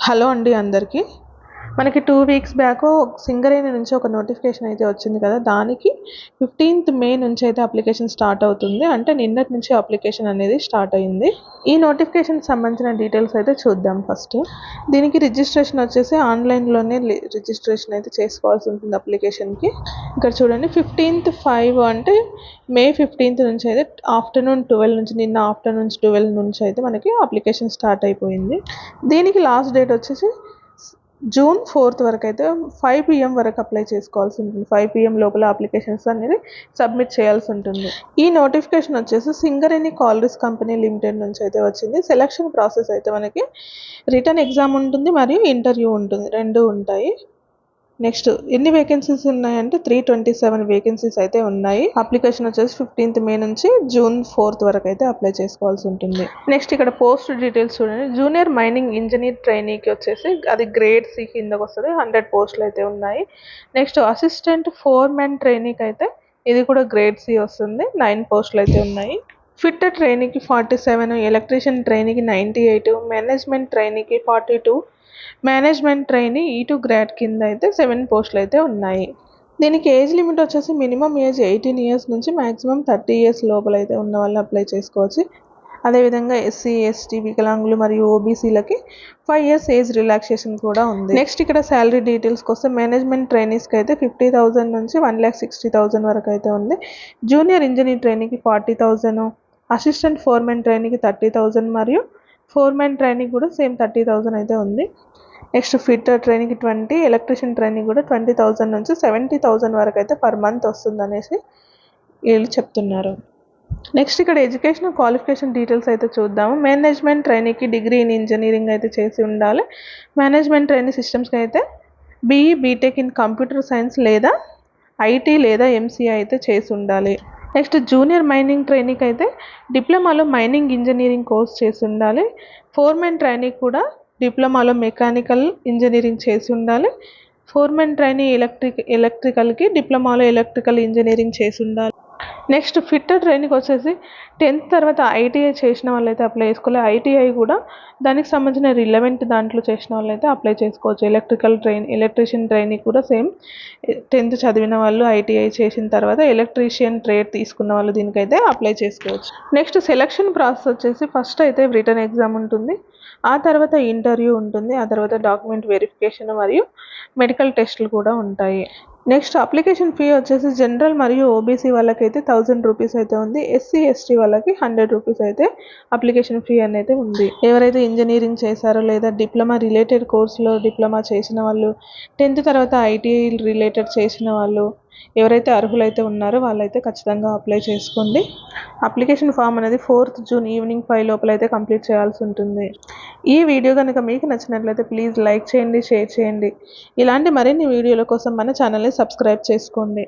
Hello అండి అందరికీ. మనకి 2 వీక్స్ బ్యాక్ సింగరేణి నుంచి ఒక నోటిఫికేషన్ అయితే వచ్చింది కదా! దానికి 15th మే నుంచి అయితే అప్లికేషన్ స్టార్ట్ అవుతుంది. అంటే నిన్నటి నుంచి అప్లికేషన్ అనేది స్టార్ట్ అయింది. ఈ నోటిఫికేషన్‌కి సంబంధించిన డీటెయిల్స్ అయితే చూద్దాం ఫస్ట్. దీనికి రిజిస్ట్రేషన్ వచ్చేసి ఆన్‌లైన్‌లోనే రిజిస్ట్రేషన్ అయితే చేసుకోవాల్సి ఉంటుంది అప్లికేషన్‌కి. ఇక్కడ చూడండి 15th 5 అంటే మే 15th నుంచి అయితే ఆఫ్టర్‌నూన్ 12 నుంచి నిన్న ఆఫ్టర్‌నూన్ 12 నుంచి అయితే మనకి అప్లికేషన్ స్టార్ట్ అయిపోయింది. దీనికి లాస్ట్ డేట్ వచ్చేసి జూన్ 4th వరకు అయితే 5 PM వరకు అప్లై చేసుకోవాల్సి ఉంటుంది. 5 PM లోపల అప్లికేషన్స్ అనేది సబ్మిట్ చేయాల్సి ఉంటుంది. ఈ నోటిఫికేషన్ వచ్చేసి సింగరేణి కాలరీస్ కంపెనీ లిమిటెడ్ నుంచి అయితే వచ్చింది. సెలక్షన్ ప్రాసెస్ అయితే మనకి రిటన్ ఎగ్జామ్ ఉంటుంది మరియు ఇంటర్వ్యూ ఉంటుంది, 2 ఉంటాయి. నెక్స్ట్ ఎన్ని వేకెన్సీస్ ఉన్నాయంటే 327 వేకెన్సీస్ అయితే ఉన్నాయి. అప్లికేషన్ వచ్చేసి 15th మే నుంచి జూన్ 4th వరకు అయితే అప్లై చేసుకోవాల్సి ఉంటుంది. నెక్స్ట్ ఇక్కడ పోస్ట్ డీటెయిల్స్ చూడండి. జూనియర్ మైనింగ్ ఇంజనీర్ ట్రైనీకి వచ్చేసి అది గ్రేడ్ సి కిందకు వస్తుంది. 100 పోస్టులు అయితే ఉన్నాయి. నెక్స్ట్ అసిస్టెంట్ ఫోర్మెన్ ట్రైనీకి అయితే ఇది కూడా గ్రేడ్ సి వస్తుంది. 9 పోస్టులు అయితే ఉన్నాయి. ఫిట్టర్ ట్రైనీకి 47, ఎలక్ట్రీషియన్ ట్రైనీకి 98, మేనేజ్మెంట్ ట్రైనీకి 42, మేనేజ్మెంట్ ట్రైనీ E2 గ్రేడ్ కింద అయితే 7 పోస్టులు అయితే ఉన్నాయి. దీనికి ఏజ్ లిమిట్ వచ్చేసి మినిమం ఏజ్ 18 ఇయర్స్ నుంచి మ్యాక్సిమం 30 ఇయర్స్ లోపల అయితే ఉన్న వాళ్ళు అప్లై చేసుకోవచ్చు. అదేవిధంగా SC, ST, వికలాంగులు మరియు OBCలకి 5 ఇయర్స్ ఏజ్ రిలాక్సేషన్ కూడా ఉంది. నెక్స్ట్ ఇక్కడ శాలరీ డీటెయిల్స్కి వస్తే మేనేజ్మెంట్ ట్రైనీస్కి అయితే 50,000 నుంచి 1,60,000 వరకు అయితే ఉంది. జూనియర్ ఇంజనీర్ ట్రైనీకి 40,000, అసిస్టెంట్ ఫోర్మెన్ ట్రైనీకి 30,000 మరియు ఫోర్మెన్ ట్రైనీకి కూడా సేమ్ 30,000 అయితే ఉంది. నెక్స్ట్ ఫిట్టర్ ట్రైనీకి 20, ఎలక్ట్రీషియన్ ట్రైనింగ్ కూడా 20,000 నుంచి 70,000 వరకు అయితే పర్ మంత్ వస్తుంది అనేసి వీళ్ళు చెప్తున్నారు. నెక్స్ట్ ఇక్కడ ఎడ్యుకేషన్ క్వాలిఫికేషన్ డీటెయిల్స్ అయితే చూద్దాము. మేనేజ్మెంట్ ట్రైనీకి డిగ్రీ ఇన్ ఇంజనీరింగ్ అయితే చేసి ఉండాలి. మేనేజ్మెంట్ ట్రైనీ సిస్టమ్స్కి అయితే BE, BTech in computer science లేదా IT లేదా MCA అయితే చేసి ఉండాలి. నెక్స్ట్ జూనియర్ మైనింగ్ ట్రైనీకి అయితే డిప్లొమాలో మైనింగ్ ఇంజనీరింగ్ కోర్స్ చేసి ఉండాలి. ఫోర్మెన్ ట్రైనీకి కూడా డిప్లొమాలో మెకానికల్ ఇంజనీరింగ్ చేసి ఉండాలి. ఫోర్మెన్ ట్రైనీ ఎలక్ట్రికల్కి డిప్లొమాలో ఎలక్ట్రికల్ ఇంజనీరింగ్ చేసి ఉండాలి. నెక్స్ట్ ఫిట్టర్ ట్రైనీకి వచ్చేసి 10th తర్వాత ITI చేసిన వాళ్ళైతే అప్లై చేసుకోవాలి. ITI కూడా దానికి సంబంధించిన రిలవెంట్ దాంట్లో చేసిన వాళ్ళైతే అప్లై చేసుకోవచ్చు. ఎలక్ట్రీషియన్ ట్రైనింగ్ కూడా సేమ్ 10th చదివిన వాళ్ళు ITI చేసిన తర్వాత ఎలక్ట్రీషియన్ ట్రేడ్ తీసుకున్న వాళ్ళు దీనికైతే అప్లై చేసుకోవచ్చు. నెక్స్ట్ సెలక్షన్ ప్రాసెస్ వచ్చేసి ఫస్ట్ అయితే రిటన్ ఎగ్జామ్ ఉంటుంది, ఆ తర్వాత ఇంటర్వ్యూ ఉంటుంది, ఆ తర్వాత డాక్యుమెంట్ వెరిఫికేషన్ మరియు మెడికల్ టెస్టులు కూడా ఉంటాయి. నెక్స్ట్ అప్లికేషన్ ఫీ వచ్చేసి జనరల్ మరియు OBC వాళ్ళకైతే 1000 రూపీస్ అయితే ఉంది. SC, ST వాళ్ళకి 100 రూపీస్ అయితే అప్లికేషన్ ఫీ అనేది ఉంది. ఎవరైతే ఇంజనీరింగ్ చేశారో లేదా డిప్లొమా రిలేటెడ్ కోర్సులో డిప్లొమా చేసిన వాళ్ళు, 10th తర్వాత ITI రిలేటెడ్ చేసిన వాళ్ళు, ఎవరైతే అర్హులైతే ఉన్నారో వాళ్ళైతే ఖచ్చితంగా అప్లై చేసుకోండి. అప్లికేషన్ ఫామ్ అనేది 4th జూన్ ఈవినింగ్ 5 లోపల అయితే కంప్లీట్ చేయాల్సి ఉంటుంది. ఈ వీడియో కనుక మీకు నచ్చినట్లయితే ప్లీజ్ లైక్ చేయండి, షేర్ చేయండి. ఇలాంటి మరిన్ని వీడియోల కోసం మన ఛానల్ని సబ్స్క్రైబ్ చేసుకోండి.